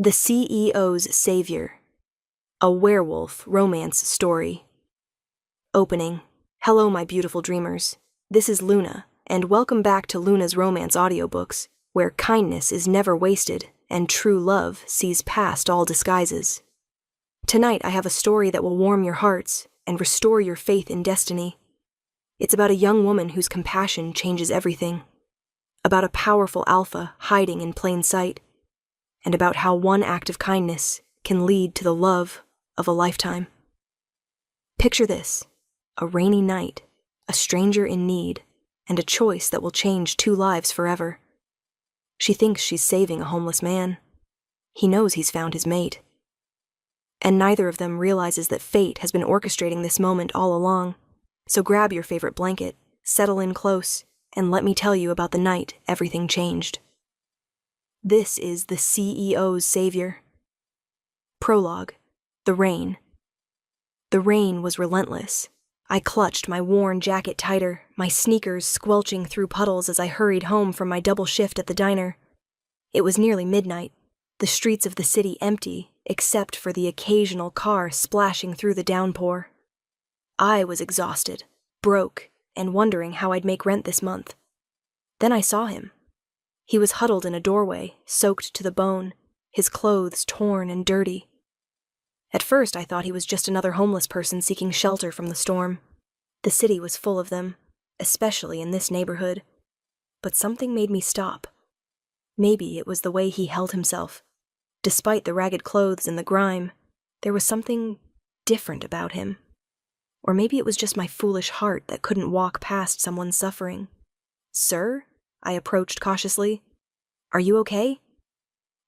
The CEO's Savior. A werewolf romance story. Opening. Hello, my beautiful dreamers. This is Luna, and welcome back to Luna's Romance Audiobooks, where kindness is never wasted and true love sees past all disguises. Tonight I have a story that will warm your hearts and restore your faith in destiny. It's about a young woman whose compassion changes everything. About a powerful alpha hiding in plain sight. And about how one act of kindness can lead to the love of a lifetime. Picture this: a rainy night, a stranger in need, and a choice that will change two lives forever. She thinks she's saving a homeless man. He knows he's found his mate. And neither of them realizes that fate has been orchestrating this moment all along. So grab your favorite blanket, settle in close, and let me tell you about the night everything changed. This is the CEO's Savior. Prologue. The rain. The rain was relentless. I clutched my worn jacket tighter, my sneakers squelching through puddles as I hurried home from my double shift at the diner. It was nearly midnight, the streets of the city empty, except for the occasional car splashing through the downpour. I was exhausted, broke, and wondering how I'd make rent this month. Then I saw him. He was huddled in a doorway, soaked to the bone, his clothes torn and dirty. At first I thought he was just another homeless person seeking shelter from the storm. The city was full of them, especially in this neighborhood. But something made me stop. Maybe it was the way he held himself. Despite the ragged clothes and the grime, there was something different about him. Or maybe it was just my foolish heart that couldn't walk past someone suffering. "Sir?" I approached cautiously. "Are you okay?"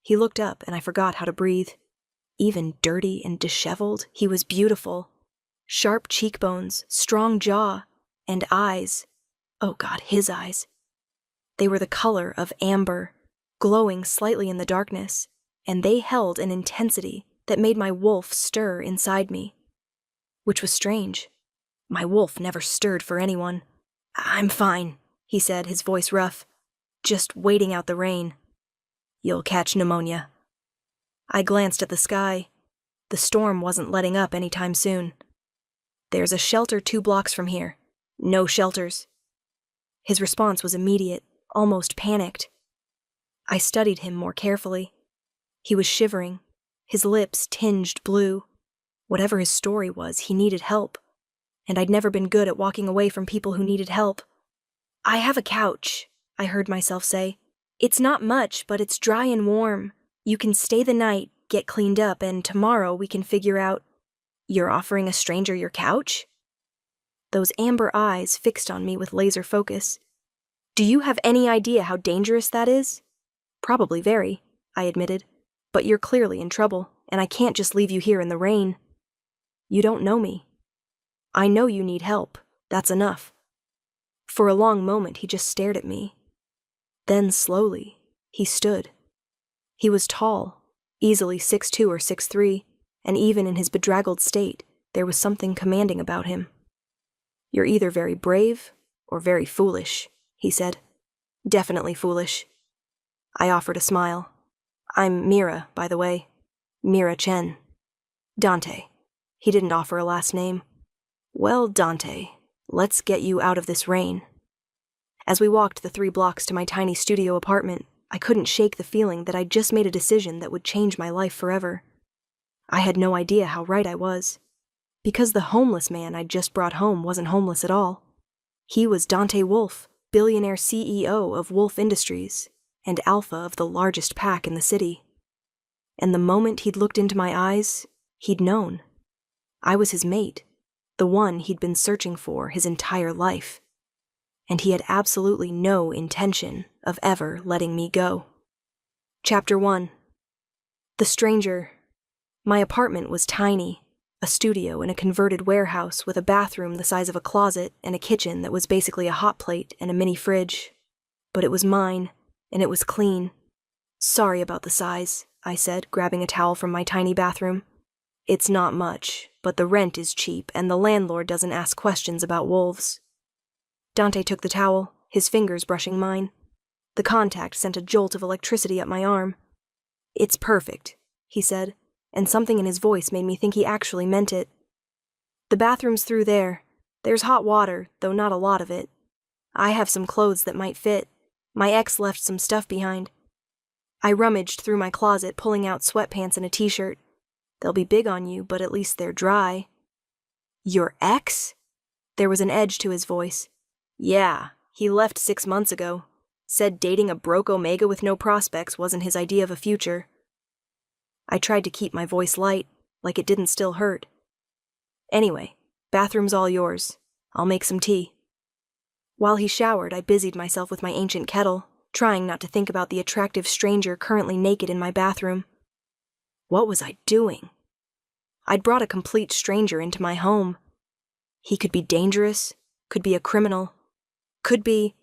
He looked up and I forgot how to breathe. Even dirty and disheveled, he was beautiful. Sharp cheekbones, strong jaw, and eyes. Oh God, his eyes. They were the color of amber, glowing slightly in the darkness, and they held an intensity that made my wolf stir inside me. Which was strange. My wolf never stirred for anyone. "I'm fine," he said, his voice rough. "Just waiting out the rain." "You'll catch pneumonia." I glanced at the sky. The storm wasn't letting up anytime soon. "There's a shelter 2 blocks from here. No shelters." His response was immediate, almost panicked. I studied him more carefully. He was shivering, his lips tinged blue. Whatever his story was, he needed help. And I'd never been good at walking away from people who needed help. "I have a couch," I heard myself say. "It's not much, but it's dry and warm. You can stay the night, get cleaned up, and tomorrow we can figure out—" "You're offering a stranger your couch?" Those amber eyes fixed on me with laser focus. "Do you have any idea how dangerous that is?" "Probably very," I admitted. "But you're clearly in trouble, and I can't just leave you here in the rain." "You don't know me." "I know you need help. That's enough." For a long moment he just stared at me. Then slowly, he stood. He was tall, easily 6'2" or 6'3", and even in his bedraggled state, there was something commanding about him. "You're either very brave or very foolish," he said. "Definitely foolish." I offered a smile. "I'm Mira, by the way. Mira Chen." "Dante." He didn't offer a last name. "Well, Dante, let's get you out of this rain." As we walked the 3 blocks to my tiny studio apartment, I couldn't shake the feeling that I'd just made a decision that would change my life forever. I had no idea how right I was. Because the homeless man I'd just brought home wasn't homeless at all. He was Dante Wolf, billionaire CEO of Wolf Industries, and alpha of the largest pack in the city. And the moment he'd looked into my eyes, he'd known. I was his mate, the one he'd been searching for his entire life. And he had absolutely no intention of ever letting me go. Chapter 1. The Stranger. My apartment was tiny, a studio in a converted warehouse with a bathroom the size of a closet and a kitchen that was basically a hot plate and a mini fridge. But it was mine, and it was clean. "Sorry about the size," I said, grabbing a towel from my tiny bathroom. "It's not much, but the rent is cheap and the landlord doesn't ask questions about wolves." Dante took the towel, his fingers brushing mine. The contact sent a jolt of electricity up my arm. "It's perfect," he said, and something in his voice made me think he actually meant it. The bathroom's through there. There's hot water, though not a lot of it. I have some clothes that might fit. My ex left some stuff behind. I rummaged through my closet, pulling out sweatpants and a t-shirt. They'll be big on you, but at least they're dry. Your ex? There was an edge to his voice. Yeah, he left 6 months ago. Said dating a broke Omega with no prospects wasn't his idea of a future. I tried to keep my voice light, like it didn't still hurt. Anyway, bathroom's all yours. I'll make some tea. While he showered, I busied myself with my ancient kettle, trying not to think about the attractive stranger currently naked in my bathroom. What was I doing? I'd brought a complete stranger into my home. He could be dangerous, could be a criminal, could be...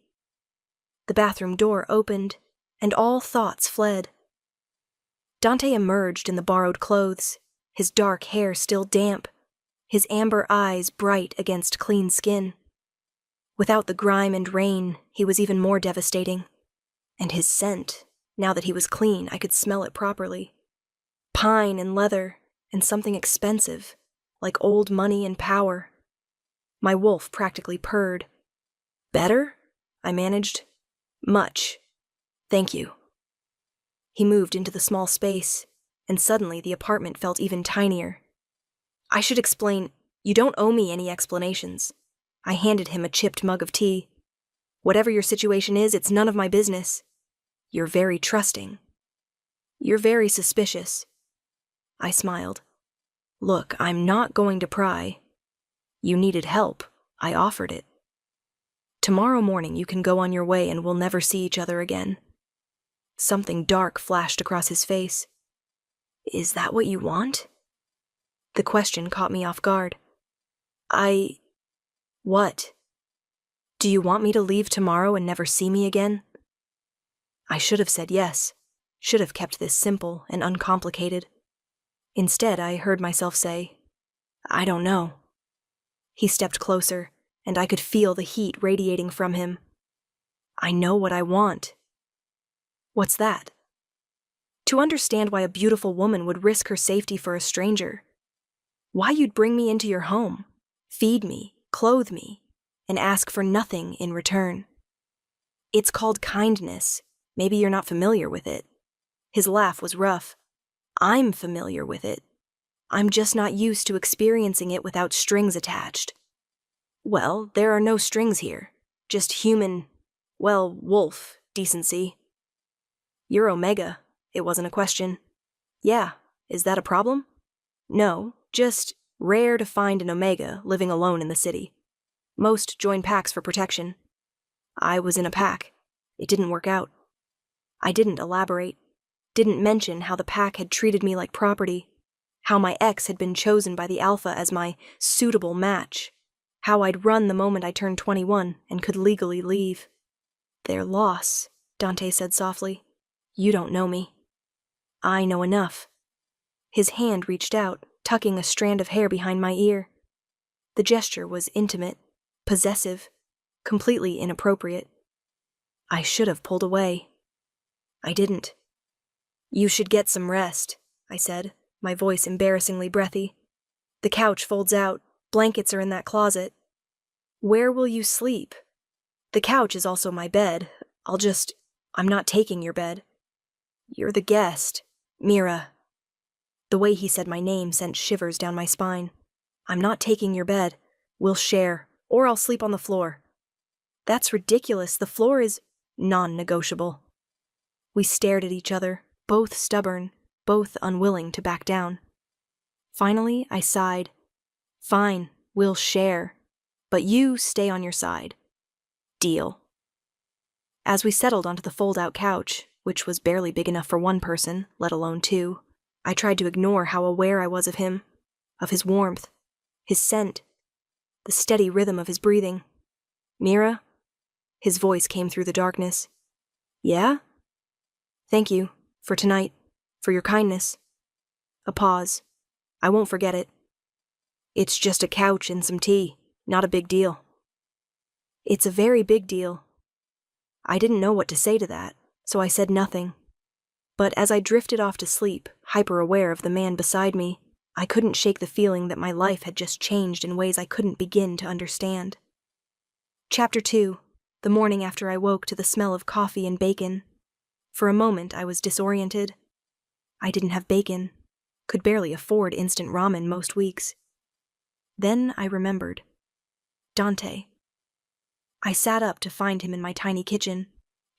The bathroom door opened, and all thoughts fled. Dante emerged in the borrowed clothes, his dark hair still damp, his amber eyes bright against clean skin. Without the grime and rain, he was even more devastating. And his scent, now that he was clean, I could smell it properly. Pine and leather, and something expensive, like old money and power. My wolf practically purred. Better? I managed. Much. Thank you. He moved into the small space, and suddenly the apartment felt even tinier. I should explain, you don't owe me any explanations. I handed him a chipped mug of tea. Whatever your situation is, it's none of my business. You're very trusting. You're very suspicious. I smiled. Look, I'm not going to pry. You needed help. I offered it. Tomorrow morning you can go on your way and we'll never see each other again. Something dark flashed across his face. Is that what you want? The question caught me off guard. What? Do you want me to leave tomorrow and never see me again? I should have said yes, should have kept this simple and uncomplicated. Instead, I heard myself say, I don't know. He stepped closer, and I could feel the heat radiating from him. I know what I want. What's that? To understand why a beautiful woman would risk her safety for a stranger. Why you'd bring me into your home, feed me, clothe me, and ask for nothing in return. It's called kindness. Maybe you're not familiar with it. His laugh was rough. I'm familiar with it. I'm just not used to experiencing it without strings attached. Well, there are no strings here. Just human, wolf decency. You're Omega. It wasn't a question. Yeah, is that a problem? No, just rare to find an Omega living alone in the city. Most join packs for protection. I was in a pack. It didn't work out. I didn't elaborate. Didn't mention how the pack had treated me like property. How my ex had been chosen by the Alpha as my suitable match. How I'd run the moment I turned 21 and could legally leave. Their loss, Dante said softly. You don't know me. I know enough. His hand reached out, tucking a strand of hair behind my ear. The gesture was intimate, possessive, completely inappropriate. I should have pulled away. I didn't. You should get some rest, I said, my voice embarrassingly breathy. The couch folds out. Blankets are in that closet. Where will you sleep? The couch is also my bed. I'm not taking your bed. You're the guest. Mira. The way he said my name sent shivers down my spine. I'm not taking your bed. We'll share, or I'll sleep on the floor. That's ridiculous. The floor is non-negotiable. We stared at each other, both stubborn, both unwilling to back down. Finally, I sighed. Fine, we'll share, but you stay on your side. Deal. As we settled onto the fold-out couch, which was barely big enough for one person, let alone two, I tried to ignore how aware I was of him, of his warmth, his scent, the steady rhythm of his breathing. Mira? His voice came through the darkness. Yeah? Thank you, for tonight, for your kindness. A pause. I won't forget it. It's just a couch and some tea, not a big deal. It's a very big deal. I didn't know what to say to that, so I said nothing. But as I drifted off to sleep, hyper-aware of the man beside me. I couldn't shake the feeling that my life had just changed in ways I couldn't begin to understand. Chapter 2. The morning after I woke to the smell of coffee and bacon. For a moment, I was disoriented. I didn't have bacon, could barely afford instant ramen most weeks. Then I remembered. Dante. I sat up to find him in my tiny kitchen,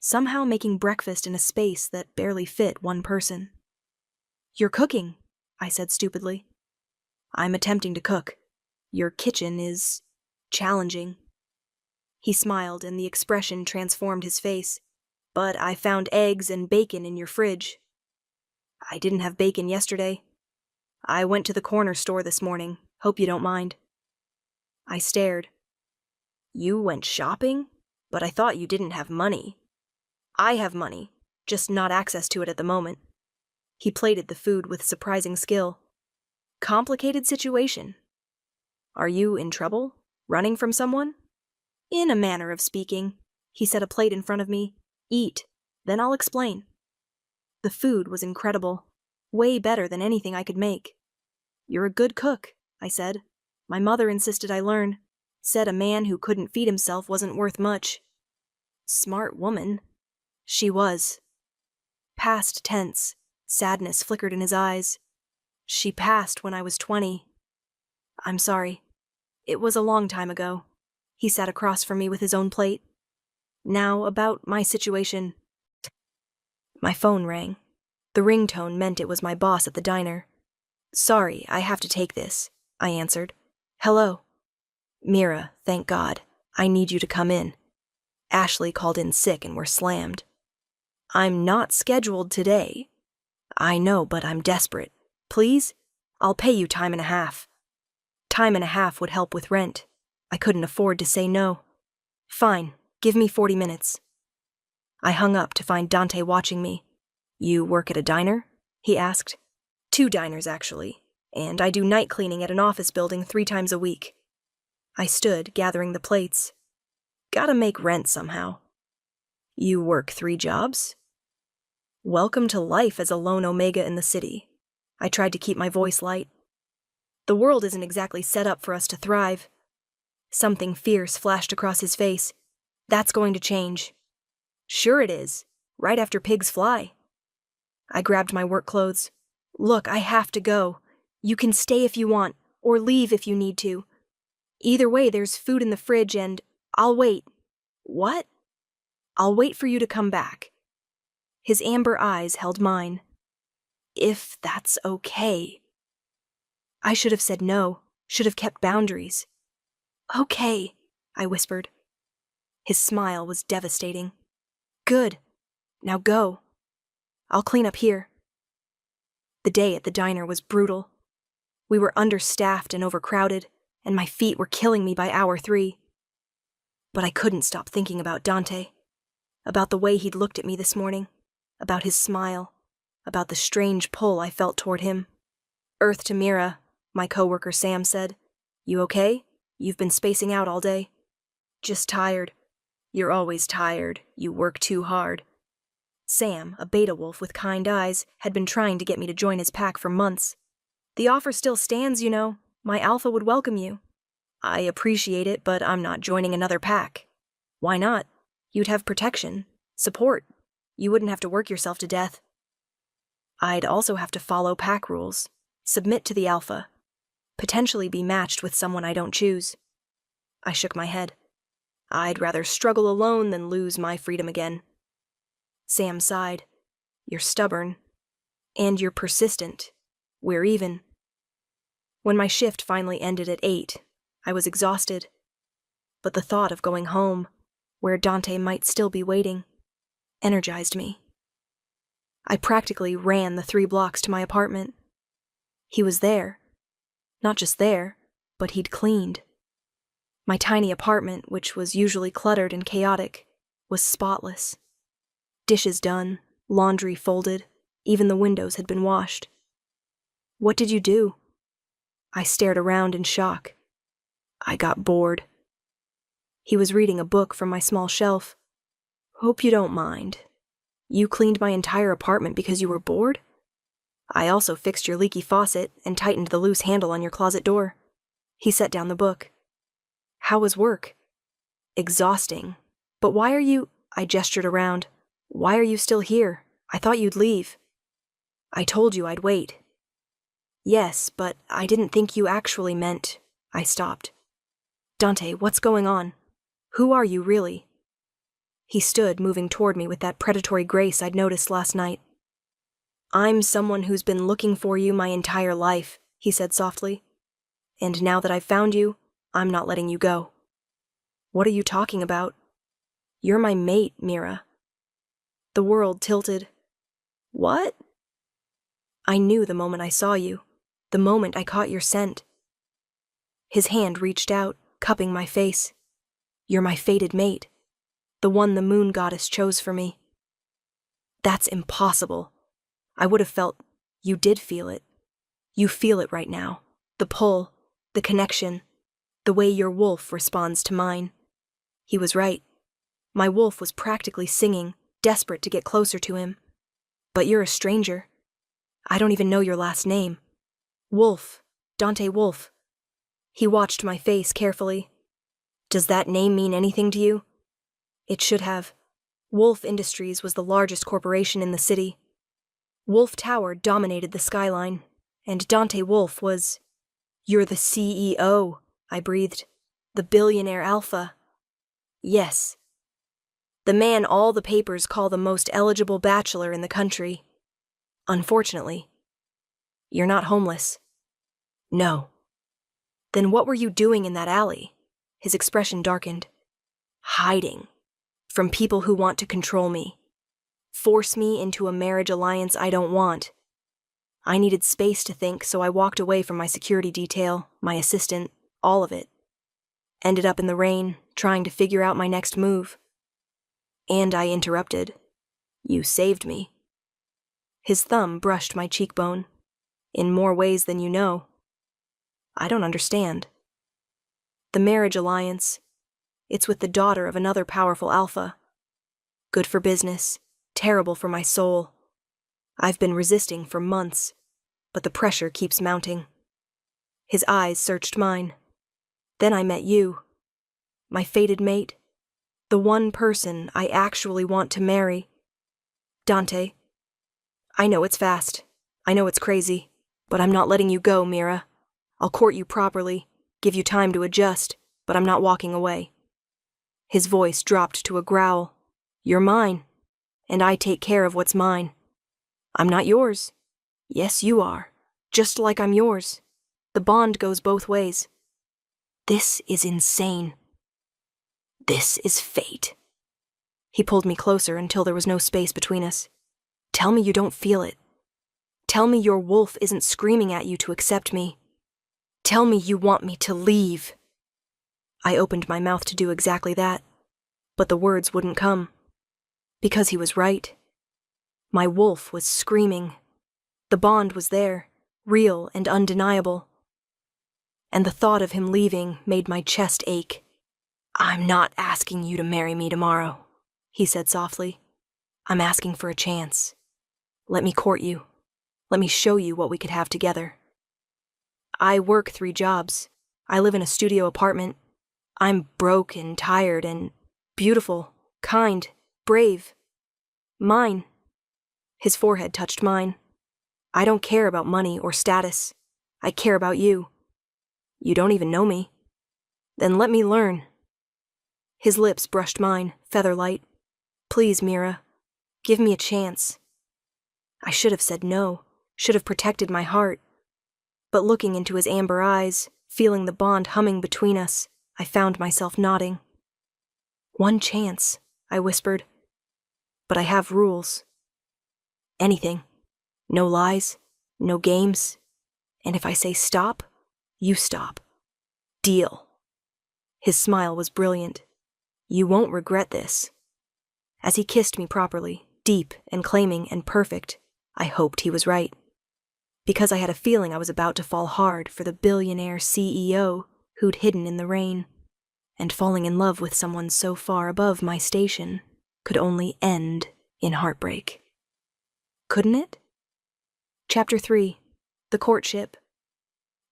somehow making breakfast in a space that barely fit one person. "You're cooking," I said stupidly. "I'm attempting to cook. Your kitchen is challenging." He smiled, and the expression transformed his face. "But I found eggs and bacon in your fridge." "I didn't have bacon yesterday. I went to the corner store this morning. Hope you don't mind." I stared. "You went shopping? But I thought you didn't have money." "I have money, just not access to it at the moment." He plated the food with surprising skill. "Complicated situation. Are you in trouble? Running from someone?" "In a manner of speaking." He set a plate in front of me. "Eat, then I'll explain." The food was incredible, way better than anything I could make. "You're a good cook," I said. "My mother insisted I learn. Said a man who couldn't feed himself wasn't worth much." "Smart woman." She was. Past tense. Sadness flickered in his eyes. "She passed when I was 20. I'm sorry. It was a long time ago." He sat across from me with his own plate. "Now, about my situation." My phone rang. The ringtone meant it was my boss at the diner. "Sorry, I have to take this," I answered. "Hello." "Mira, thank God. I need you to come in. Ashley called in sick and we're slammed." "I'm not scheduled today." "I know, but I'm desperate. Please? I'll pay you time and a half." Time and a half would help with rent. I couldn't afford to say no. "Fine, give me 40 minutes. I hung up to find Dante watching me. "You work at a diner?" he asked. "2 diners, actually, and I do night cleaning at an office building 3 times a week." I stood, gathering the plates. "Gotta make rent somehow." "You work 3 jobs?" "Welcome to life as a lone omega in the city." I tried to keep my voice light. "The world isn't exactly set up for us to thrive." Something fierce flashed across his face. "That's going to change." "Sure it is. Right after pigs fly." I grabbed my work clothes. "Look, I have to go. You can stay if you want, or leave if you need to. Either way, there's food in the fridge and I'll wait." "What?" "I'll wait for you to come back." His amber eyes held mine. "If that's okay." I should have said no, should have kept boundaries. "Okay," I whispered. His smile was devastating. "Good. Now go. I'll clean up here." The day at the diner was brutal. We were understaffed and overcrowded, and my feet were killing me by hour 3. But I couldn't stop thinking about Dante, about the way he'd looked at me this morning, about his smile, about the strange pull I felt toward him. "Earth to Mira," my coworker Sam said. "You okay? You've been spacing out all day." "Just tired." "You're always tired. You work too hard." Sam, a beta wolf with kind eyes, had been trying to get me to join his pack for months. "The offer still stands, you know. My alpha would welcome you." "I appreciate it, but I'm not joining another pack." "Why not? You'd have protection, support. You wouldn't have to work yourself to death." "I'd also have to follow pack rules, submit to the alpha, potentially be matched with someone I don't choose." I shook my head. "I'd rather struggle alone than lose my freedom again." Sam sighed. "You're stubborn. And you're persistent. We're even." When my shift finally ended at 8, I was exhausted. But the thought of going home, where Dante might still be waiting, energized me. I practically ran the 3 blocks to my apartment. He was there. Not just there, but he'd cleaned. My tiny apartment, which was usually cluttered and chaotic, was spotless. Dishes done, laundry folded, even the windows had been washed. "What did you do?" I stared around in shock. "I got bored." He was reading a book from my small shelf. "Hope you don't mind. You cleaned my entire apartment because you were bored?" I also fixed your leaky faucet and tightened the loose handle on your closet door. He set down the book. How was work? Exhausting. But why are you... I gestured around. Why are you still here? I thought you'd leave. I told you I'd wait. Yes, but I didn't think you actually meant... I stopped. Dante, what's going on? Who are you, really? He stood, moving toward me with that predatory grace I'd noticed last night. I'm someone who's been looking for you my entire life, he said softly. And now that I've found you, I'm not letting you go. What are you talking about? You're my mate, Mira. The world tilted. What? I knew the moment I saw you, the moment I caught your scent. His hand reached out, cupping my face. You're my fated mate, the one the moon goddess chose for me. That's impossible. I would have felt... You did feel it. You feel it right now. The pull, the connection, the way your wolf responds to mine. He was right. My wolf was practically singing, desperate to get closer to him. But you're a stranger. I don't even know your last name. Wolf. Dante Wolf. He watched my face carefully. Does that name mean anything to you? It should have. Wolf Industries was the largest corporation in the city. Wolf Tower dominated the skyline, and Dante Wolf was... You're the CEO, I breathed. The billionaire alpha. Yes. The man all the papers call the most eligible bachelor in the country. Unfortunately. You're not homeless. No. Then what were you doing in that alley? His expression darkened. Hiding. From people who want to control me. Force me into a marriage alliance I don't want. I needed space to think, so I walked away from my security detail, my assistant, all of it. Ended up in the rain, trying to figure out my next move. And I interrupted. You saved me. His thumb brushed my cheekbone. In more ways than you know. I don't understand. The marriage alliance. It's with the daughter of another powerful alpha. Good for business, terrible for my soul. I've been resisting for months, but the pressure keeps mounting. His eyes searched mine. Then I met you. My fated mate. The one person I actually want to marry. Dante. I know it's fast. I know it's crazy. But I'm not letting you go, Mira. I'll court you properly, give you time to adjust, but I'm not walking away. His voice dropped to a growl. You're mine, and I take care of what's mine. I'm not yours. Yes, you are. Just like I'm yours. The bond goes both ways. This is insane. This is fate. He pulled me closer until there was no space between us. Tell me you don't feel it. Tell me your wolf isn't screaming at you to accept me. Tell me you want me to leave. I opened my mouth to do exactly that, but the words wouldn't come. Because he was right. My wolf was screaming. The bond was there, real and undeniable. And the thought of him leaving made my chest ache. I'm not asking you to marry me tomorrow, he said softly. I'm asking for a chance. Let me court you. Let me show you what we could have together. I work 3 jobs. I live in a studio apartment. I'm broke and tired and beautiful, kind, brave. Mine. His forehead touched mine. I don't care about money or status. I care about you. You don't even know me. Then let me learn. His lips brushed mine, feather-light. Please, Mira. Give me a chance. I should have said no. Should have protected my heart. But looking into his amber eyes, feeling the bond humming between us, I found myself nodding. One chance, I whispered. But I have rules. Anything. No lies, no games. And if I say stop, you stop. Deal. His smile was brilliant. You won't regret this. As he kissed me properly, deep and claiming and perfect, I hoped he was right. Because I had a feeling I was about to fall hard for the billionaire CEO who'd hidden in the rain, and falling in love with someone so far above my station could only end in heartbreak. Couldn't it? Chapter 3. The Courtship.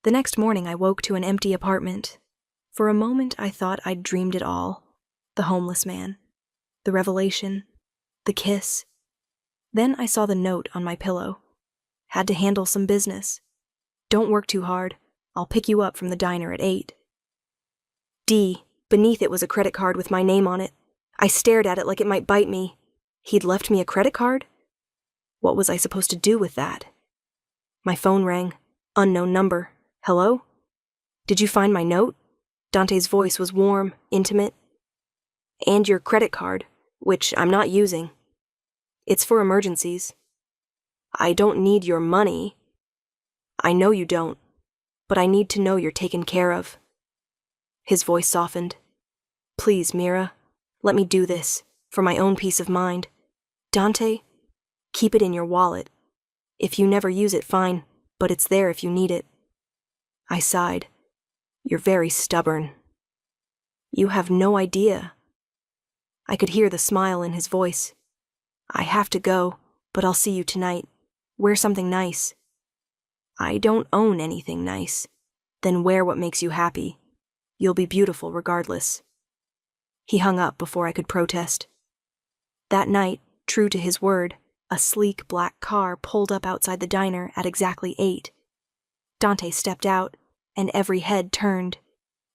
The next morning I woke to an empty apartment. For a moment I thought I'd dreamed it all. The homeless man. The revelation. The kiss. Then I saw the note on my pillow. Had to handle some business. Don't work too hard. I'll pick you up from the diner at 8. D. Beneath it was a credit card with my name on it. I stared at it like it might bite me. He'd left me a credit card? What was I supposed to do with that? My phone rang. Unknown number. Hello? Did you find my note? Dante's voice was warm, intimate. And your credit card, which I'm not using. It's for emergencies. I don't need your money. I know you don't, but I need to know you're taken care of. His voice softened. Please, Mira, let me do this, for my own peace of mind. Dante, keep it in your wallet. If you never use it, fine, but it's there if you need it. I sighed. You're very stubborn. You have no idea. I could hear the smile in his voice. I have to go, but I'll see you tonight. Wear something nice. I don't own anything nice. Then wear what makes you happy. You'll be beautiful regardless. He hung up before I could protest. That night, true to his word, a sleek black car pulled up outside the diner at exactly 8. Dante stepped out, and every head turned.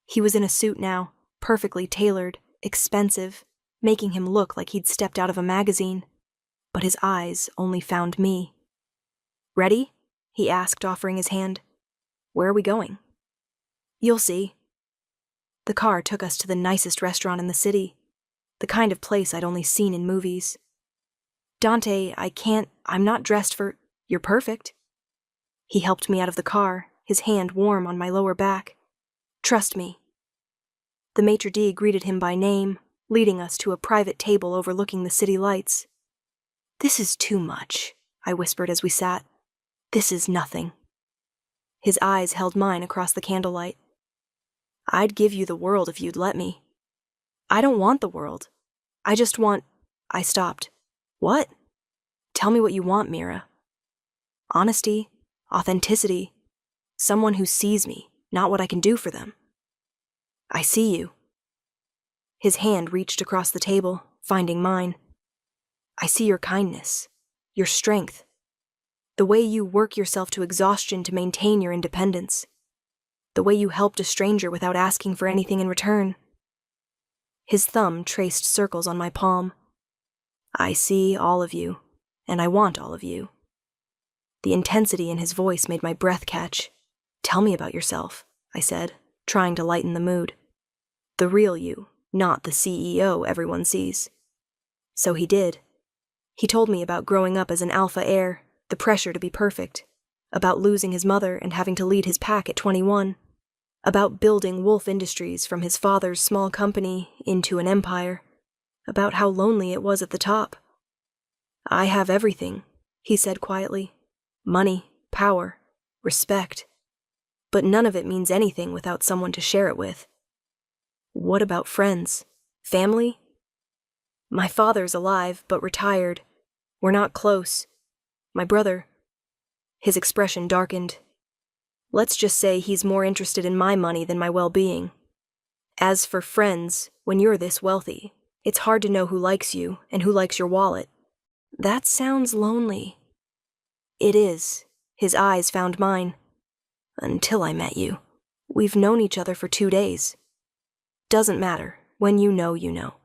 He was in a suit now, perfectly tailored, expensive, making him look like he'd stepped out of a magazine. But his eyes only found me. Ready? He asked, offering his hand. Where are we going? You'll see. The car took us to the nicest restaurant in the city, the kind of place I'd only seen in movies. Dante, I'm not dressed for... You're perfect. He helped me out of the car, his hand warm on my lower back. Trust me. The maitre d' greeted him by name, leading us to a private table overlooking the city lights. This is too much, I whispered as we sat. This is nothing. His eyes held mine across the candlelight. I'd give you the world if you'd let me. I don't want the world. I just want... I stopped. What? Tell me what you want, Mira. Honesty, authenticity, someone who sees me, not what I can do for them. I see you. His hand reached across the table, finding mine. I see your kindness, your strength, the way you work yourself to exhaustion to maintain your independence, the way you helped a stranger without asking for anything in return. His thumb traced circles on my palm. I see all of you, and I want all of you. The intensity in his voice made my breath catch. Tell me about yourself, I said, trying to lighten the mood. The real you, not the CEO everyone sees. So he did. He told me about growing up as an alpha heir, the pressure to be perfect, about losing his mother and having to lead his pack at 21, about building Wolf Industries from his father's small company into an empire, about how lonely it was at the top. I have everything, he said quietly. Money, power, respect. But none of it means anything without someone to share it with. What about friends? Family? My father's alive, but retired. We're not close. My brother... His expression darkened. Let's just say he's more interested in my money than my well-being. As for friends, when you're this wealthy, it's hard to know who likes you and who likes your wallet. That sounds lonely. It is. His eyes found mine. Until I met you. We've known each other for 2 days. Doesn't matter. When you know, you know.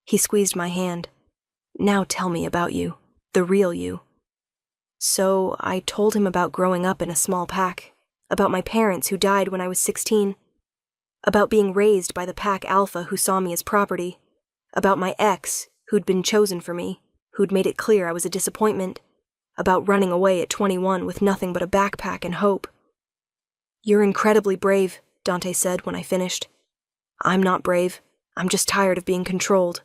He squeezed my hand. Now tell me about you. The real you. So I told him about growing up in a small pack, about my parents who died when I was 16, about being raised by the pack alpha who saw me as property, about my ex who'd been chosen for me, who'd made it clear I was a disappointment, about running away at 21 with nothing but a backpack and hope. You're incredibly brave, Dante said when I finished. I'm not brave. I'm just tired of being controlled.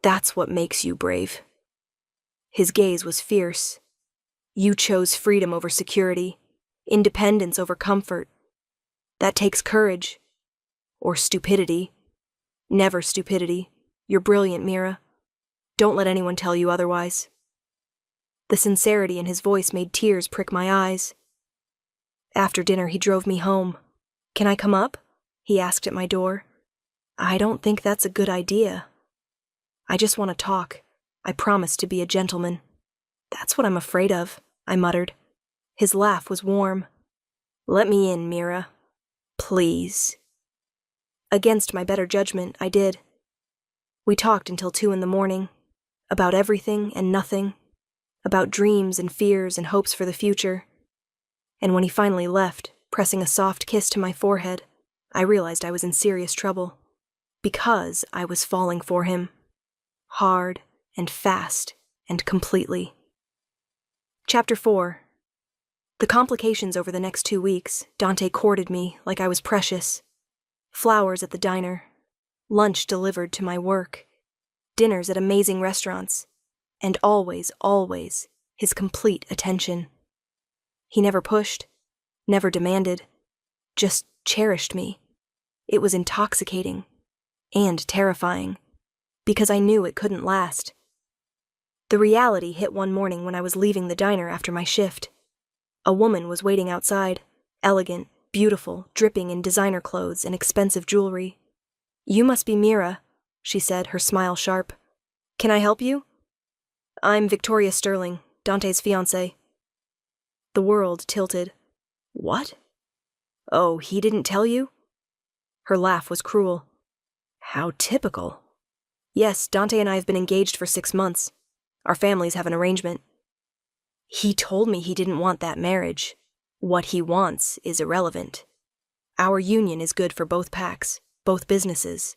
That's what makes you brave. His gaze was fierce. You chose freedom over security, independence over comfort. That takes courage. Or stupidity. Never stupidity. You're brilliant, Mira. Don't let anyone tell you otherwise. The sincerity in his voice made tears prick my eyes. After dinner, he drove me home. "Can I come up?" he asked at my door. "I don't think that's a good idea. I just want to talk. I promised to be a gentleman." "That's what I'm afraid of," I muttered. His laugh was warm. "Let me in, Mira. Please." Against my better judgment, I did. We talked until 2 a.m, about everything and nothing, about dreams and fears and hopes for the future. And when he finally left, pressing a soft kiss to my forehead, I realized I was in serious trouble, because I was falling for him. Hard and fast and completely. Chapter 4. The complications over the next 2 weeks, Dante courted me like I was precious. Flowers at the diner, lunch delivered to my work, dinners at amazing restaurants, and always, always, his complete attention. He never pushed, never demanded, just cherished me. It was intoxicating and terrifying, because I knew it couldn't last. The reality hit one morning when I was leaving the diner after my shift. A woman was waiting outside, elegant, beautiful, dripping in designer clothes and expensive jewelry. "You must be Mira," she said, her smile sharp. "Can I help you?" "I'm Victoria Sterling, Dante's fiancée." The world tilted. "What? Oh, he didn't tell you?" Her laugh was cruel. "How typical." "Yes, Dante and I have been engaged for 6 months. Our families have an arrangement." "He told me he didn't want that marriage. What he wants is irrelevant. Our union is good for both packs, both businesses.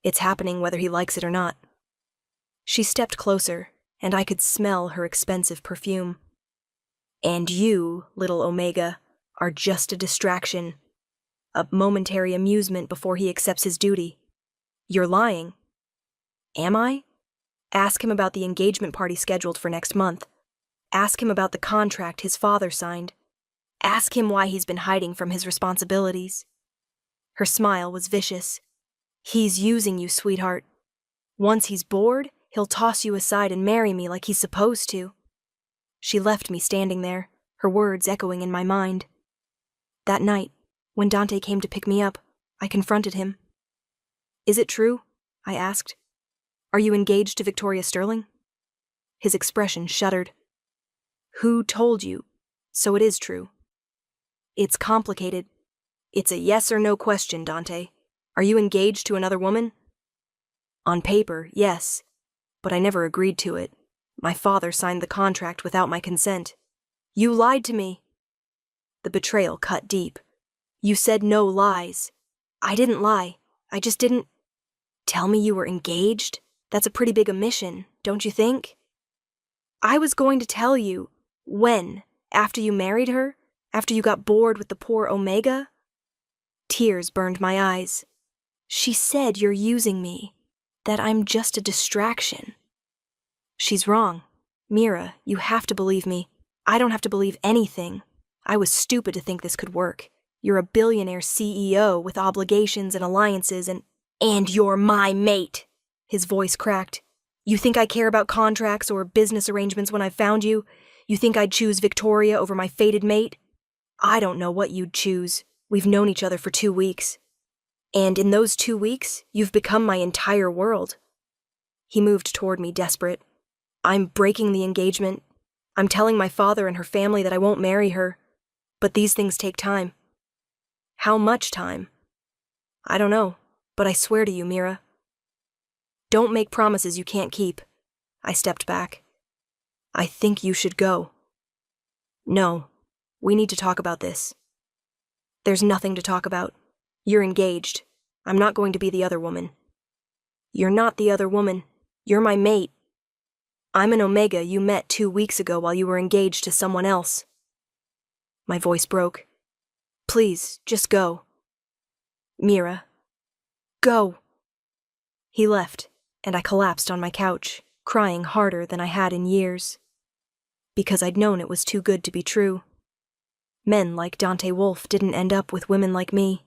It's happening whether he likes it or not." She stepped closer, and I could smell her expensive perfume. "And you, little Omega, are just a distraction. A momentary amusement before he accepts his duty. You're lying." "Am I?" "Ask him about the engagement party scheduled for next month. Ask him about the contract his father signed. Ask him why he's been hiding from his responsibilities." Her smile was vicious. "He's using you, sweetheart. Once he's bored, he'll toss you aside and marry me like he's supposed to." She left me standing there, her words echoing in my mind. That night, when Dante came to pick me up, I confronted him. "Is it true?" I asked. "Are you engaged to Victoria Sterling?" His expression shuddered. "Who told you? So it is true." "It's complicated. It's a yes or no question, Dante. Are you engaged to another woman?" "On paper, yes, but I never agreed to it. My father signed the contract without my consent." "You lied to me." The betrayal cut deep. "You said no lies." "I didn't lie. I just didn't—" "Tell me you were engaged? That's a pretty big omission, don't you think?" "I was going to tell you. When? After you married her? After you got bored with the poor Omega?" Tears burned my eyes. "She said you're using me, that I'm just a distraction." "She's wrong. Mira, you have to believe me. I don't have to believe anything. I was stupid to think this could work. You're a billionaire CEO with obligations and alliances and you're my mate." His voice cracked. "You think I care about contracts or business arrangements when I found you? You think I'd choose Victoria over my fated mate? I don't know what you'd choose. We've known each other for 2 weeks. And in those 2 weeks, you've become my entire world." He moved toward me, desperate. "I'm breaking the engagement. I'm telling my father and her family that I won't marry her. But these things take time." "How much time?" "I don't know, but I swear to you, Mira." "Don't make promises you can't keep." I stepped back. "I think you should go." "No, we need to talk about this." "There's nothing to talk about. You're engaged. I'm not going to be the other woman." "You're not the other woman. You're my mate. I'm an Omega you met 2 weeks ago while you were engaged to someone else." My voice broke. "Please, just go." "Mira, go." He left, and I collapsed on my couch, crying harder than I had in years. Because I'd known it was too good to be true. Men like Dante Wolf didn't end up with women like me.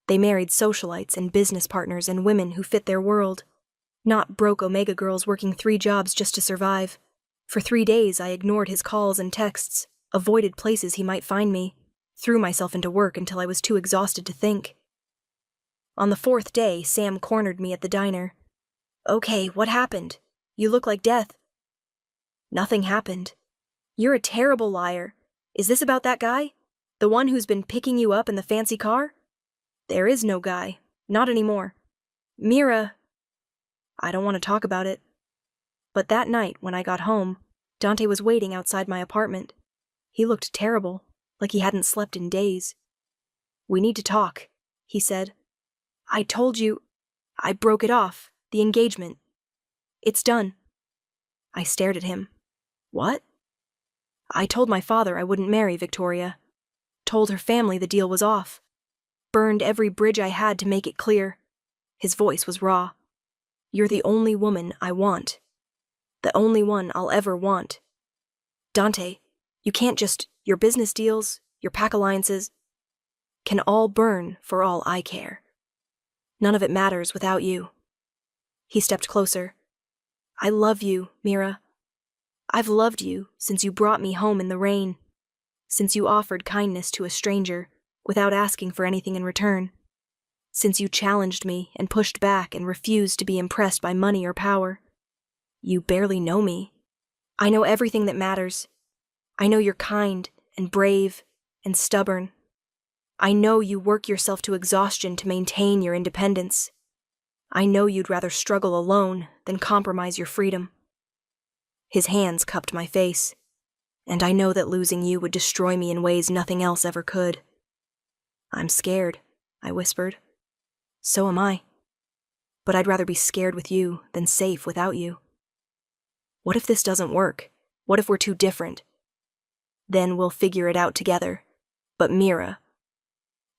They married socialites and business partners and women who fit their world, not broke Omega girls working 3 jobs just to survive. For 3 days, I ignored his calls and texts, avoided places he might find me, threw myself into work until I was too exhausted to think. On the 4th day, Sam cornered me at the diner. "Okay, what happened? You look like death." "Nothing happened." "You're a terrible liar. Is this about that guy? The one who's been picking you up in the fancy car?" "There is no guy. Not anymore. Mira." "I don't want to talk about it." But that night, when I got home, Dante was waiting outside my apartment. He looked terrible, like he hadn't slept in days. "We need to talk," he said. "I told you. I broke it off, the engagement. It's done." I stared at him. "What?" "I told my father I wouldn't marry Victoria. Told her family the deal was off. Burned every bridge I had to make it clear." His voice was raw. "You're the only woman I want. The only one I'll ever want. Dante, you can't just, your business deals, your pack alliances, can all burn for all I care. None of it matters without you." He stepped closer. "I love you, Mira. I've loved you since you brought me home in the rain, since you offered kindness to a stranger without asking for anything in return, since you challenged me and pushed back and refused to be impressed by money or power. You barely know me. I know everything that matters. I know you're kind and brave and stubborn. I know you work yourself to exhaustion to maintain your independence. I know you'd rather struggle alone than compromise your freedom." His hands cupped my face, and I know that losing you would destroy me in ways nothing else ever could. "I'm scared," I whispered. "So am I. But I'd rather be scared with you than safe without you. What if this doesn't work? What if we're too different? Then we'll figure it out together. But Mira..."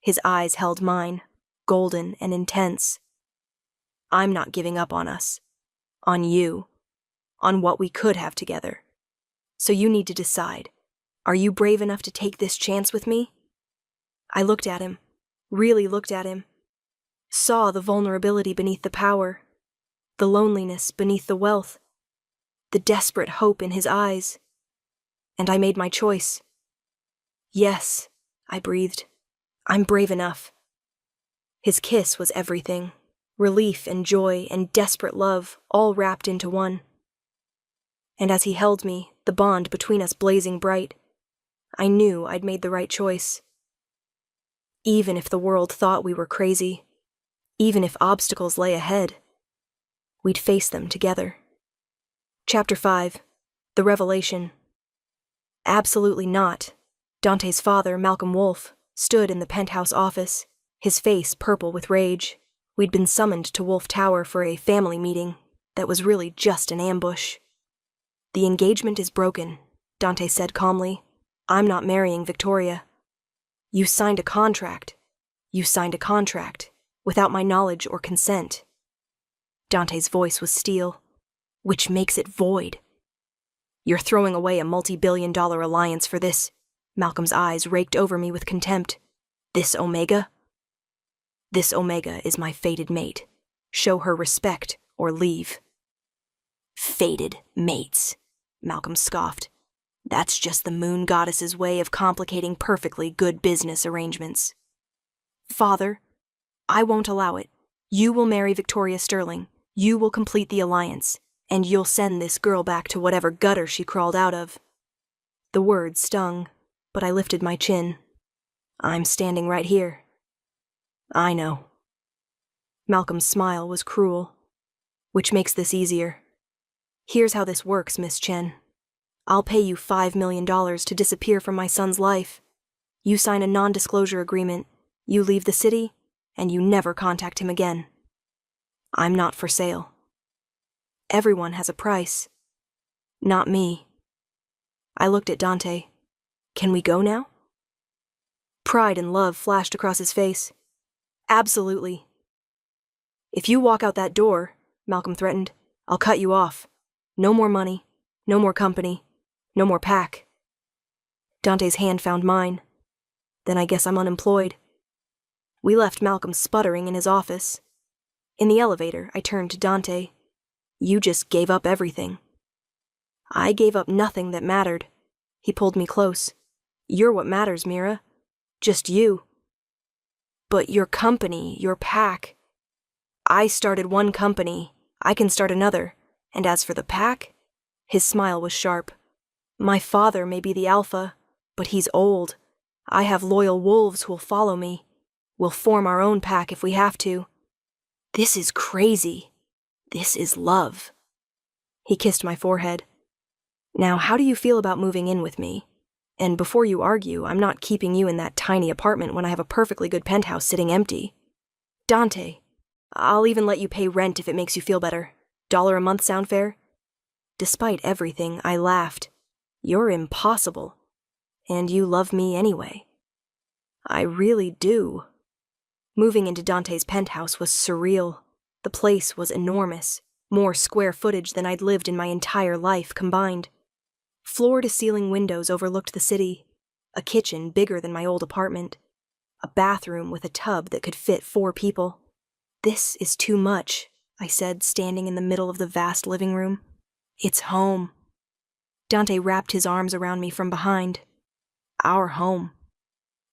His eyes held mine, golden and intense. "I'm not giving up on us. On you. On what we could have together. So you need to decide. Are you brave enough to take this chance with me?" I looked at him, really looked at him. Saw the vulnerability beneath the power, the loneliness beneath the wealth, the desperate hope in his eyes. And I made my choice. "Yes," I breathed. "I'm brave enough." His kiss was everything. Relief and joy and desperate love, all wrapped into one. And as he held me, the bond between us blazing bright, I knew I'd made the right choice. Even if the world thought we were crazy, even if obstacles lay ahead, we'd face them together. Chapter 5. The Revelation. Absolutely not. Dante's father, Malcolm Wolfe, stood in the penthouse office, his face purple with rage. We'd been summoned to Wolfe Tower for a family meeting that was really just an ambush. "The engagement is broken," Dante said calmly. "I'm not marrying Victoria. You signed a contract. You signed a contract, without my knowledge or consent." Dante's voice was steel. "Which makes it void. You're throwing away a multi-billion-dollar alliance for this." Malcolm's eyes raked over me with contempt. "This Omega? This Omega is my fated mate. Show her respect or leave." "Fated mates," Malcolm scoffed. "That's just the moon goddess's way of complicating perfectly good business arrangements." "Father, I won't allow it. You will marry Victoria Sterling. You will complete the alliance. And you'll send this girl back to whatever gutter she crawled out of." The words stung, but I lifted my chin. "I'm standing right here." "I know." Malcolm's smile was cruel. "Which makes this easier. Here's how this works, Miss Chen. I'll pay you $5 million to disappear from my son's life. You sign a non-disclosure agreement, you leave the city, and you never contact him again. I'm not for sale. Everyone has a price. Not me." I looked at Dante. "Can we go now?" Pride and love flashed across his face. "Absolutely." "If you walk out that door," Malcolm threatened, "I'll cut you off. No more money, no more company, no more pack." Dante's hand found mine. "Then I guess I'm unemployed." We left Malcolm sputtering in his office. In the elevator, I turned to Dante. "You just gave up everything." I gave up nothing that mattered. He pulled me close. You're what matters, Mira. Just you. But your company, your pack. I started one company. I can start another. And as for the pack, his smile was sharp. My father may be the alpha, but he's old. I have loyal wolves who'll follow me. We'll form our own pack if we have to. This is crazy. This is love. He kissed my forehead. Now, how do you feel about moving in with me? And before you argue, I'm not keeping you in that tiny apartment when I have a perfectly good penthouse sitting empty. Dante, I'll even let you pay rent if it makes you feel better. $1 a month sound fair? Despite everything, I laughed. You're impossible. And you love me anyway. I really do. Moving into Dante's penthouse was surreal. The place was enormous, more square footage than I'd lived in my entire life combined. Floor-to-ceiling windows overlooked the city, a kitchen bigger than my old apartment, a bathroom with a tub that could fit 4 people. This is too much, I said, standing in the middle of the vast living room. It's home. Dante wrapped his arms around me from behind. Our home.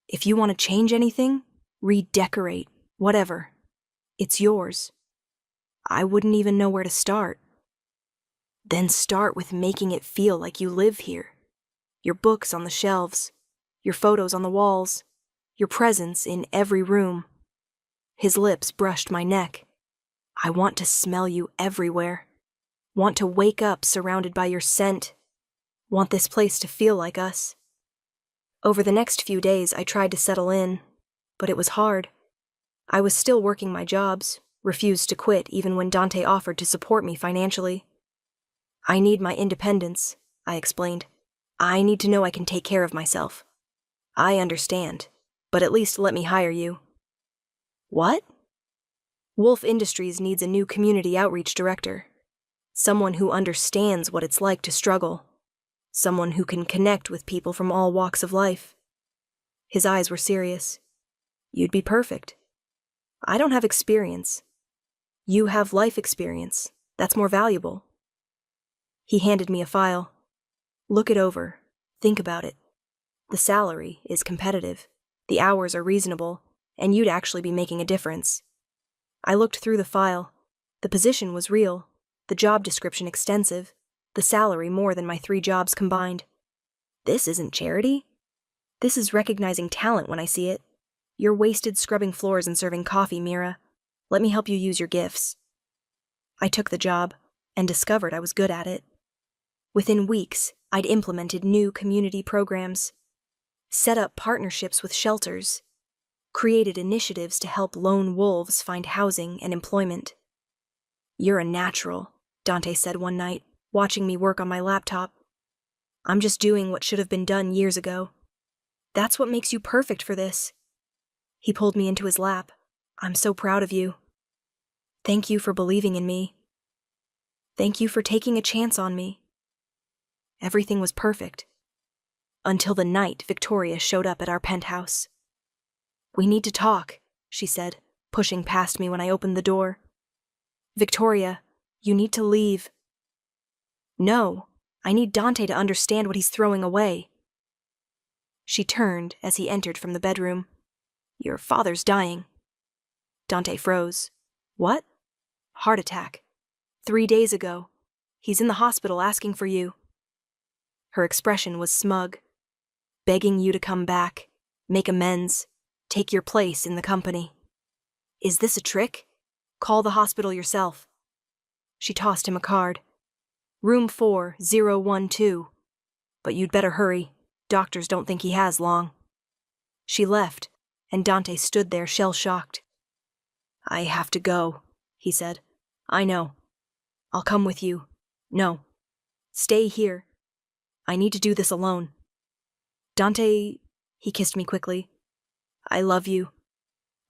If you want to change anything, redecorate, whatever. It's yours. I wouldn't even know where to start. Then start with making it feel like you live here. Your books on the shelves, your photos on the walls, your presence in every room. His lips brushed my neck. I want to smell you everywhere. Want to wake up surrounded by your scent. Want this place to feel like us. Over the next few days, I tried to settle in, but it was hard. I was still working my jobs, refused to quit even when Dante offered to support me financially. I need my independence, I explained. I need to know I can take care of myself. I understand, but at least let me hire you. What? Wolf Industries needs a new community outreach director. Someone who understands what it's like to struggle. Someone who can connect with people from all walks of life. His eyes were serious. You'd be perfect. I don't have experience. You have life experience. That's more valuable. He handed me a file. Look it over. Think about it. The salary is competitive. The hours are reasonable, and you'd actually be making a difference. I looked through the file. The position was real, the job description extensive, the salary more than my 3 jobs combined. This isn't charity. This is recognizing talent when I see it. You're wasted scrubbing floors and serving coffee, Mira. Let me help you use your gifts. I took the job and discovered I was good at it. Within weeks, I'd implemented new community programs, set up partnerships with shelters, created initiatives to help lone wolves find housing and employment. You're a natural, Dante said one night, watching me work on my laptop. I'm just doing what should have been done years ago. That's what makes you perfect for this. He pulled me into his lap. I'm so proud of you. Thank you for believing in me. Thank you for taking a chance on me. Everything was perfect. Until the night Victoria showed up at our penthouse. We need to talk, she said, pushing past me when I opened the door. Victoria, you need to leave. No, I need Dante to understand what he's throwing away. She turned as he entered from the bedroom. Your father's dying. Dante froze. What? Heart attack. 3 days ago. He's in the hospital asking for you. Her expression was smug, begging you to come back, make amends, take your place in the company. Is this a trick? Call the hospital yourself. She tossed him a card. Room 4012. But you'd better hurry. Doctors don't think he has long. She left, and Dante stood there shell-shocked. I have to go, he said. I know. I'll come with you. No. Stay here. I need to do this alone. Dante, he kissed me quickly. I love you.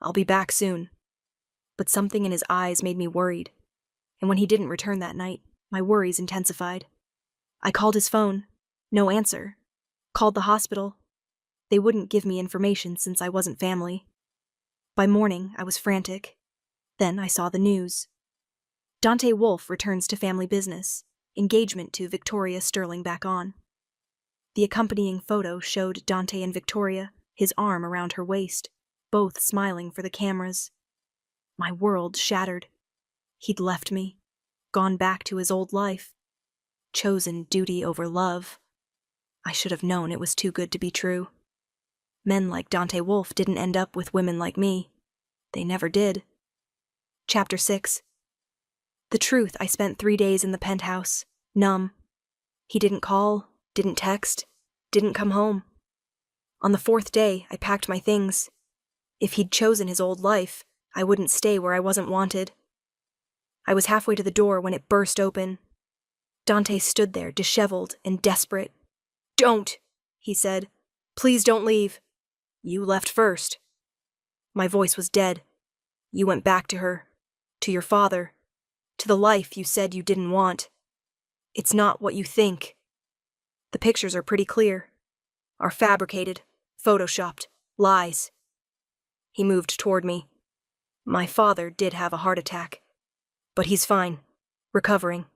I'll be back soon. But something in his eyes made me worried, and when he didn't return that night, my worries intensified. I called his phone. No answer. Called the hospital. They wouldn't give me information since I wasn't family. By morning, I was frantic. Then I saw the news. Dante Wolf returns to family business. engagement to Victoria Sterling back on. The accompanying photo showed Dante and Victoria, his arm around her waist, both smiling for the cameras. My world shattered. He'd left me, gone back to his old life, chosen duty over love. I should have known it was too good to be true. Men like Dante Wolf didn't end up with women like me. They never did. Chapter 6. The truth, I spent 3 days in the penthouse, numb. He didn't call, didn't text, didn't come home. On the 4th day, I packed my things. If he'd chosen his old life, I wouldn't stay where I wasn't wanted. I was halfway to the door when it burst open. Dante stood there, disheveled and desperate. "Don't," he said. "Please don't leave. You left first." My voice was dead. "You went back to her, to your father, to the life you said you didn't want. It's not what you think. The pictures are pretty clear. Are fabricated, photoshopped, lies." He moved toward me. "My father did have a heart attack, but he's fine, recovering.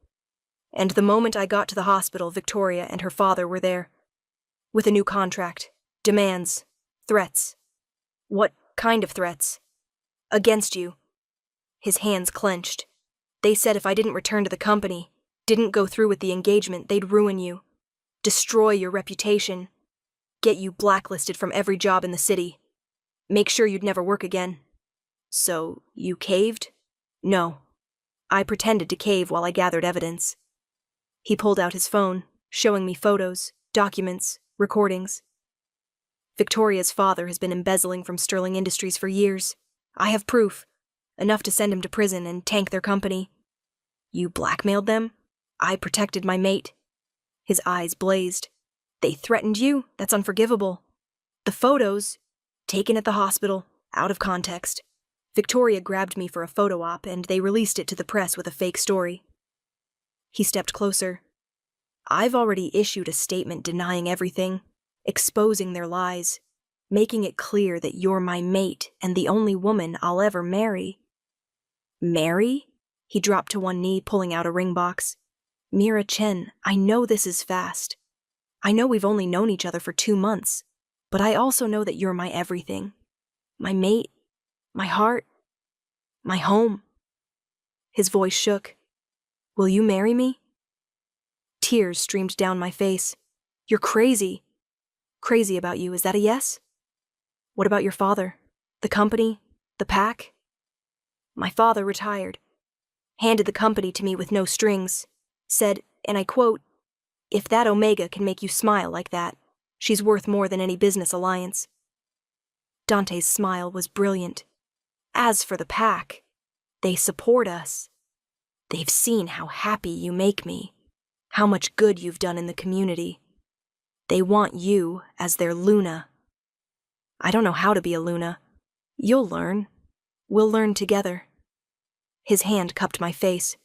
And the moment I got to the hospital, Victoria and her father were there, with a new contract, demands, threats." "What kind of threats?" "Against you." His hands clenched. "They said if I didn't return to the company, didn't go through with the engagement, they'd ruin you, destroy your reputation, get you blacklisted from every job in the city, make sure you'd never work again." "So, you caved?" "No. I pretended to cave while I gathered evidence." He pulled out his phone, showing me photos, documents, recordings. "Victoria's father has been embezzling from Sterling Industries for years. I have proof, enough to send him to prison and tank their company." "You blackmailed them?" "I protected my mate." His eyes blazed. "They threatened you? That's unforgivable." "The photos, taken at the hospital, out of context. Victoria grabbed me for a photo op, and they released it to the press with a fake story." He stepped closer. "I've already issued a statement denying everything, exposing their lies, making it clear that you're my mate and the only woman I'll ever marry." "Marry?" He dropped to one knee, pulling out a ring box. "Mira Chen, I know this is fast. I know we've only known each other for 2 months, but I also know that you're my everything. My mate, my heart, my home." His voice shook. "Will you marry me?" Tears streamed down my face. "You're crazy." "Crazy about you, is that a yes?" "What about your father? The company? The pack?" "My father retired. Handed the company to me with no strings. Said, and I quote, 'If that Omega can make you smile like that, she's worth more than any business alliance.'" Dante's smile was brilliant. "As for the pack, they support us. They've seen how happy you make me, how much good you've done in the community. They want you as their Luna." "I don't know how to be a Luna." "You'll learn. We'll learn together." His hand cupped my face.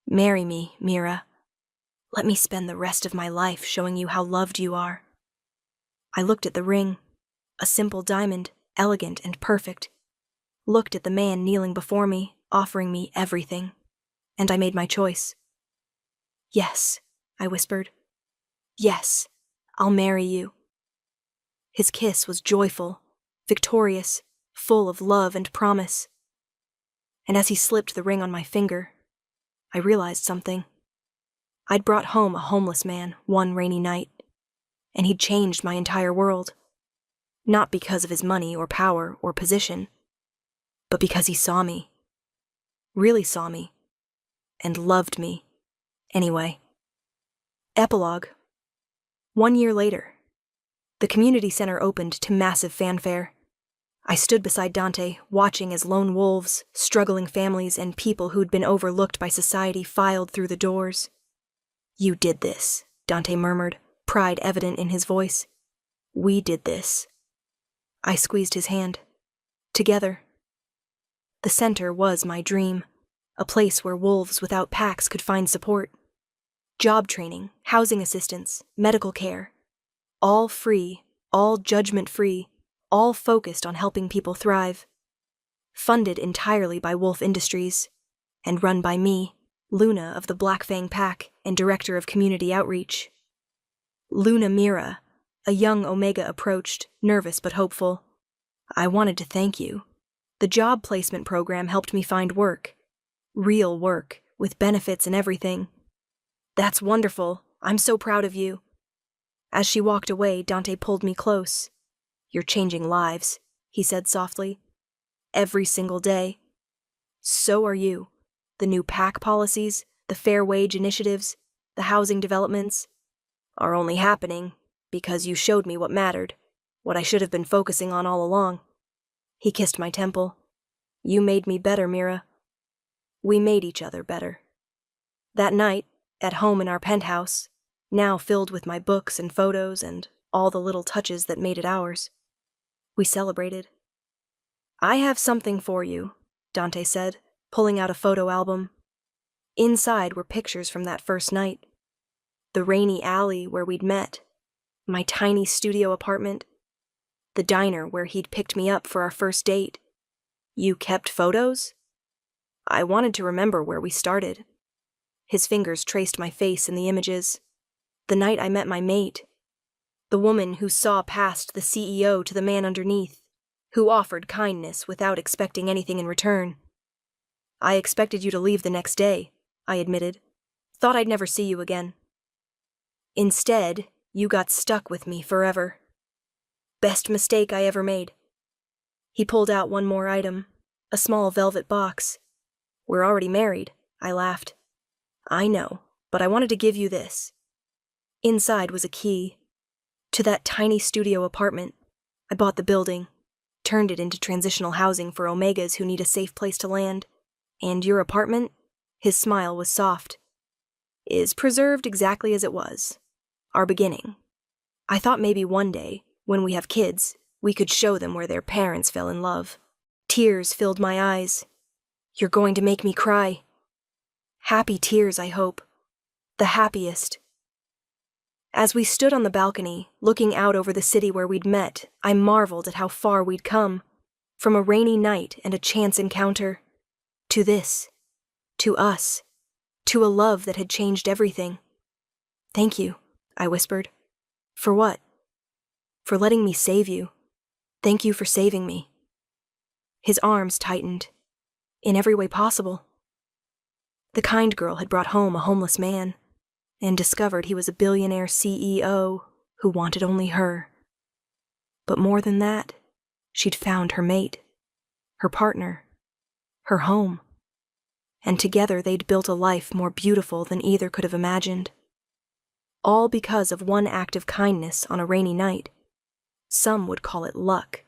"Marry me, Mira. Let me spend the rest of my life showing you how loved you are." I looked at the ring, a simple diamond, elegant and perfect. Looked at the man kneeling before me, offering me everything, and I made my choice. "Yes," I whispered. "Yes, I'll marry you." His kiss was joyful, victorious, full of love and promise. And as he slipped the ring on my finger, I realized something. I'd brought home a homeless man one rainy night, and he'd changed my entire world. Not because of his money or power or position, but because he saw me. Really saw me. And loved me. Anyway. Epilogue. 1 year later. The community center opened to massive fanfare. I stood beside Dante, watching as lone wolves, struggling families, and people who'd been overlooked by society filed through the doors. "You did this," Dante murmured, pride evident in his voice. "We did this." I squeezed his hand. Together. The center was my dream, a place where wolves without packs could find support. Job training, housing assistance, medical care. All free, all judgment-free, all focused on helping people thrive. Funded entirely by Wolf Industries, and run by me, Luna of the Black Fang Pack and Director of Community Outreach. Luna Mira, a young Omega approached, nervous but hopeful. I wanted to thank you. The job placement program helped me find work. Real work, with benefits and everything. That's wonderful. I'm so proud of you. As she walked away, Dante pulled me close. You're changing lives, he said softly. Every single day. So are you. The new PAC policies, the fair wage initiatives, the housing developments are only happening because you showed me what mattered, what I should have been focusing on all along. He kissed my temple. You made me better, Mira. We made each other better. That night, at home in our penthouse, now filled with my books and photos and all the little touches that made it ours, we celebrated. I have something for you, Dante said, pulling out a photo album. Inside were pictures from that first night. The rainy alley where we'd met, my tiny studio apartment, the diner where he'd picked me up for our first date. You kept photos? I wanted to remember where we started. His fingers traced my face in the images. The night I met my mate. The woman who saw past the CEO to the man underneath, who offered kindness without expecting anything in return. I expected you to leave the next day, I admitted. Thought I'd never see you again. Instead, you got stuck with me forever. Best mistake I ever made. He pulled out one more item, a small velvet box. We're already married, I laughed. I know, but I wanted to give you this. Inside was a key. To that tiny studio apartment. I bought the building, turned it into transitional housing for Omegas who need a safe place to land. And your apartment, his smile was soft, is preserved exactly as it was. Our beginning. I thought maybe one day, when we have kids, we could show them where their parents fell in love. Tears filled my eyes. You're going to make me cry. Happy tears, I hope. The happiest. As we stood on the balcony, looking out over the city where we'd met, I marveled at how far we'd come. From a rainy night and a chance encounter, to this, to us, to a love that had changed everything. Thank you, I whispered. For what? For letting me save you. Thank you for saving me. His arms tightened, in every way possible. The kind girl had brought home a homeless man, and discovered he was a billionaire CEO who wanted only her. But more than that, she'd found her mate, her partner, her home. And together they'd built a life more beautiful than either could have imagined. All because of one act of kindness on a rainy night. Some would call it luck.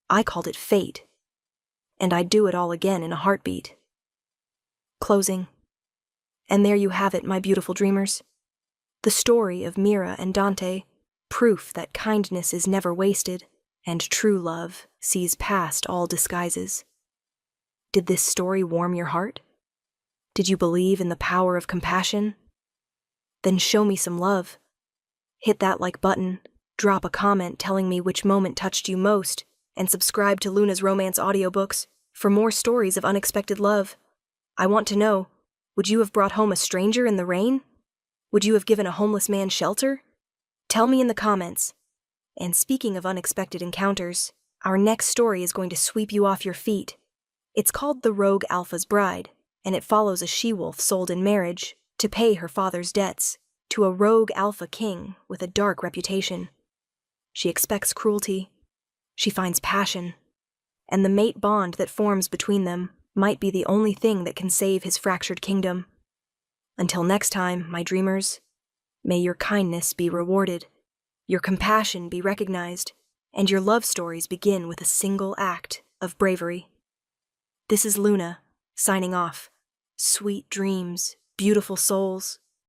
I called it fate. And I'd do it all again in a heartbeat. Closing. And there you have it, my beautiful dreamers. The story of Mira and Dante, proof that kindness is never wasted, and true love sees past all disguises. Did this story warm your heart? Did you believe in the power of compassion? Then show me some love. Hit that like button, drop a comment telling me which moment touched you most, and subscribe to Luna's Romance audiobooks for more stories of unexpected love. I want to know, would you have brought home a stranger in the rain? Would you have given a homeless man shelter? Tell me in the comments. And speaking of unexpected encounters, our next story is going to sweep you off your feet. It's called The Rogue Alpha's Bride, and it follows a she-wolf sold in marriage to pay her father's debts to a rogue alpha king with a dark reputation. She expects cruelty. She finds passion. And the mate bond that forms between them might be the only thing that can save his fractured kingdom. Until next time, my dreamers, may your kindness be rewarded, your compassion be recognized, and your love stories begin with a single act of bravery. This is Luna, signing off. Sweet dreams, beautiful souls.